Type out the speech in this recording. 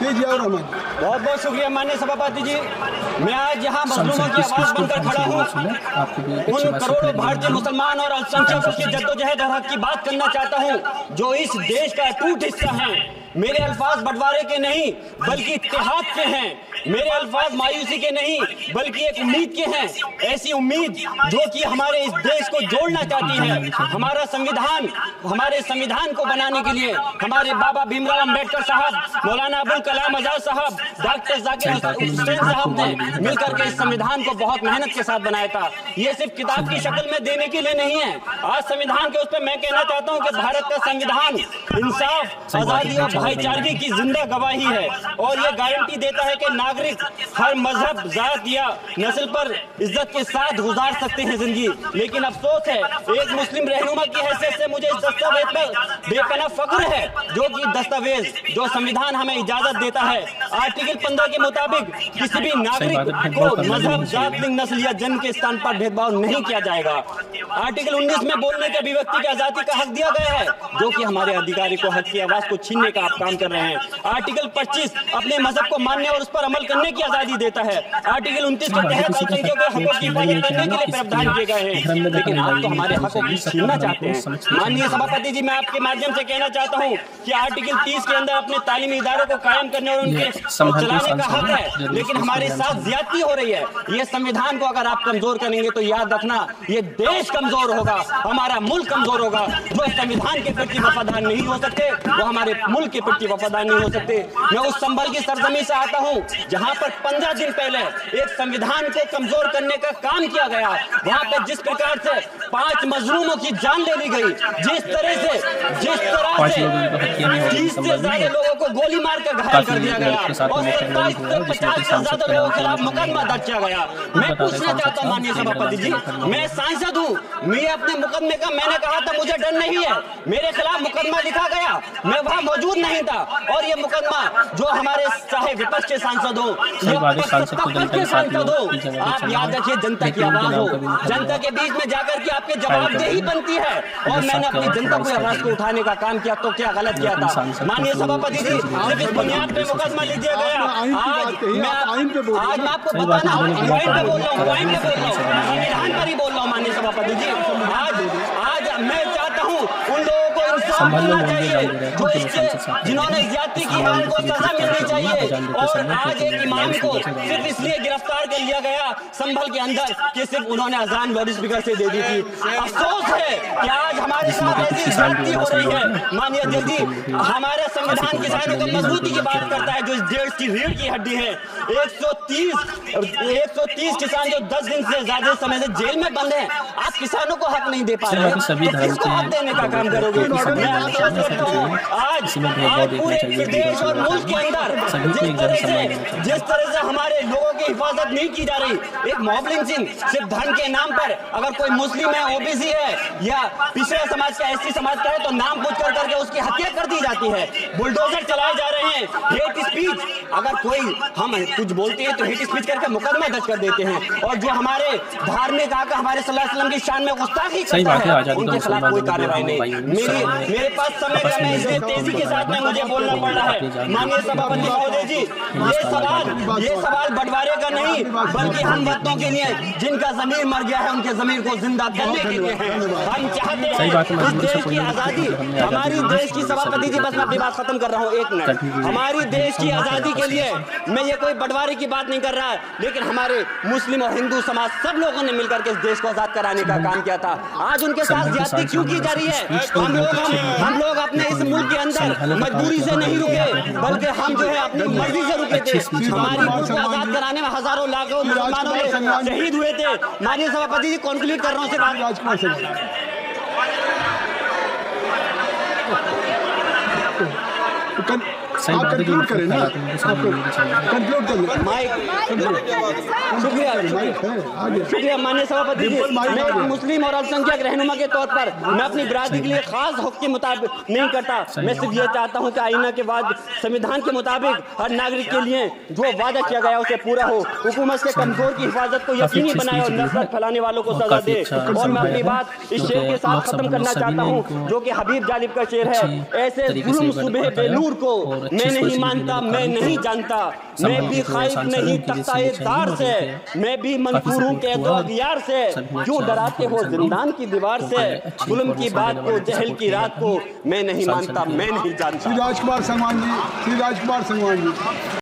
बहुत बहुत शुक्रिया माननीय सभापति जी। मैं आज यहाँ मजलूमों की आवाज बनकर खड़ा हूँ। उन करोड़ों भारतीय मुसलमान और अल्पसंख्यकों की जद्दोजहद और हक की बात करना चाहता हूँ जो इस देश का अटूट हिस्सा हैं। मेरे अल्फाज बंटवारे के नहीं बल्कि इत्तेहाद के हैं। मेरे अल्फाज मायूसी के नहीं बल्कि एक उम्मीद के हैं। ऐसी उम्मीद जो कि हमारे इस देश को जोड़ना चाहती है। हमारे संविधान को बनाने के लिए हमारे बाबा भीमराव अंबेडकर साहब, मौलाना अबुल कलाम आजाद साहब, डॉक्टर जाकिर हुसैन साहब ने मिलकर के इस संविधान को बहुत मेहनत के साथ बनाया था। ये सिर्फ किताब की शक्ल में देने के लिए नहीं है। आज संविधान के उस पर मैं कहना चाहता हूँ कि भारत का संविधान इंसाफ, आजादी और भाईचारगी की जिंदा गवाही है और ये गारंटी देता है कि नागरिक हर मजहब, जात या नस्ल पर इज्जत के साथ गुजार सकते हैं जिंदगी। लेकिन अफसोस है, एक मुस्लिम रहनुमा की हैसियत से मुझे इस दस्तावेज पर बेपनाह फख्र है जो कि दस्तावेज जो संविधान हमें इजाजत देता है। आर्टिकल 15 के मुताबिक किसी भी नागरिक को मजहब, जात, लिंग, नस्ल या जन्म के स्थान पर भेदभाव नहीं किया जाएगा। आर्टिकल 19 में बोलने के अभिव्यक्ति की आजादी का हक दिया गया है जो कि हमारे अधिकारी को हक की आवाज को छीनने का आप काम कर रहे हैं। आर्टिकल 25 अपने मजहब को मानने और उस पर अमल करने की आजादी देता है। आर्टिकल 29 के तहत अल्पसंख्यकों के हकों की हिफाजत करने के लिए प्रावधान किए गए हैं। लेकिन आप तो हमारे हकों को छीनना चाहते हैं। माननीय सभापति जी, मैं आपके माध्यम से कहना चाहता हूँ कि आर्टिकल 30 के अंदर अपने तालीमी इदारों को कायम करने और उनके चलाने का हक है, लेकिन हमारे साथ ज्यादती हो रही है। ये संविधान को अगर आप कमजोर करेंगे तो याद रखना ये देश कमजोर होगा, हमारा मुल्क कमजोर होगा। जो संविधान के प्रति वफादार नहीं हो सकते वो हमारे मुल्क के प्रति वफादार नहीं हो सकते। मैं उस संभल की सरजमी से आता हूँ जहाँ पर 15 दिन पहले एक संविधान को कमजोर करने का काम किया गया। वहाँ पे जिस प्रकार से 5 मजलूमों की जान ले ली गई, जिस तरह से 30 से ज्यादा लोगों को गोली मार कर घायल कर दिया गया और 27 से 50 से ज्यादा लोगों के खिलाफ मुकदमा दर्ज किया गया। मैं पूछना चाहता हूँ माननीय सभापति जी, मैं सांसद हूँ, मैं अपने मुकदमे का मैंने कहा था मुझे डर नहीं है, मेरे खिलाफ मुकदमा लिखा गया, मैं वहाँ मौजूद नहीं था और ये मुकदमा जो हमारे चाहे विपक्ष के सांसद हो या पक्ष के सांसद हो, आप याद रखिए जनता की आवाज हो, जनता के बीच में जाकर के आपके जवाबदेही बनती है। और मैंने अपनी जनता की आवाज को उठाने का काम किया तो क्या गलत किया था माननीय सभापति जी? सिर्फ इस बुनियाद पे मुकदमा लीजिए गया। आज मैं आपको बताना पॉइंट पे बोल रहा हूँ, संविधान पर ही बोल रहा हूँ माननीय सभापति जी। आज मैं चाहता हूँ उन लोगों को इंसाफ मिलना चाहिए जो इसके जिन्होंने ज्यादती की है उनको सजा मिलनी चाहिए। और आज एक इमाम को सिर्फ इसलिए गिरफ्तार कर लिया गया संभल के अंदर कि सिर्फ उन्होंने अजान लाउड स्पीकर से दे दी थी। अफसोस है कि आज हमारे साथ ऐसी ज्यादती हो रही है। माननीय अध्यक्ष जी, हमारा संविधान किसानों को मजबूती की बात करता है जो इस देश की रीढ़ की हड्डी है। 130 किसान जो 10 दिन से ज्यादा समय से जेल में बंद हैं, आप किसानों को हक नहीं दे पा रहे हैं तो किसको हक देने का काम करोगे? मैं आश्वस्त करता हूँ आज पूरे प्रदेश और मुल्क के अंदर जिस तरह से हमारे लोगों की हिफाजत नहीं की जा रही, एक मॉब लिंचिंग सिर्फ धन के नाम पर, अगर कोई मुस्लिम है, ओबीसी है या पिछड़ा समाज का, एसटी समाज का है तो नाम पूछ कर करके उसकी हत्या कर दी जाती है। बुलडोजर चलाए जा रहे हैं। हेट स्पीच, अगर कोई हम कुछ बोलते हैं तो हेट स्पीच करके मुकदमा दर्ज कर देते हैं। और जो हमारे धार्मिक आका हमारे सल्लल्लाहु अलैहि वसल्लम की शान में गुस्ताखी करता है उनके खिलाफ कोई कार्रवाई नहीं। मेरे पास समय कम है इसलिए तेजी के साथ में मुझे बोलना पड़ रहा है। माननीय सभापति महोदय जी, ये सवाल बंटवारे का नहीं बल्कि हम वतनों के लिए जिनका जमीर मर गया है उनके जमीर को जिंदा करने के लिए है। हम चाहते हैं इस देश की आजादी, हमारी देश की सभापति जी, बस मैं अपनी बात खत्म कर रहा हूँ 1 मिनट। हमारी देश की आजादी के लिए मैं ये कोई बंटवारे की बात नहीं कर रहा है, लेकिन हमारे मुस्लिम और हिंदू समाज सब लोगों ने मिलकर के इस देश को आजाद कराने का काम किया था। आज उनके साथ ज्यादती क्यों की जा रही है? हम लोग अपने इस मुल्क के अंदर मजबूरी से नहीं रुके बल्कि हम जो है अपनी मर्जी से रुके थे। हमारी मुल्क को आजाद कराने में हजारों लाखों मुसलमानों ने शहीद हुए थे। माननीय सभापति जी, कंक्लूड कर रहा हूँ आप कंक्लूड करें ना, कंक्लूड कर लें। शुक्रिया माननीय सभापति जी। मैं एक मुस्लिम और अल्पसंख्यक रहनुमा के तौर पर मैं अपनी बिरादरी के लिए खास हक के मुताबिक नहीं करता। मैं सिर्फ ये चाहता हूँ कि आईना के बाद संविधान के मुताबिक हर नागरिक के लिए जो वादा किया गया उसे पूरा हो, हुकूमत से कमजोर की हिफाजत को यकीनी बनाए और नफरत फैलाने वालों को सजा दे। और मैं अपनी बात इस शेर के साथ खत्म करना चाहता हूँ जो कि हबीब जालिब का शेर है। ऐसे जुल्म सुबह बेनूर को मैं नहीं मानता, मैं नहीं जानता, मैं भी खाइफ नहीं तख्ताए दार से, मैं भी मंसूर हूँ के दो अगियार से, क्यों डराते हो जिंदान की दीवार से, जुल्म की बात को, जहल की रात को, मैं नहीं मानता, मैं नहीं जानता। श्री राजकुमार संगवान जी, श्री राजकुमार संगवान जी।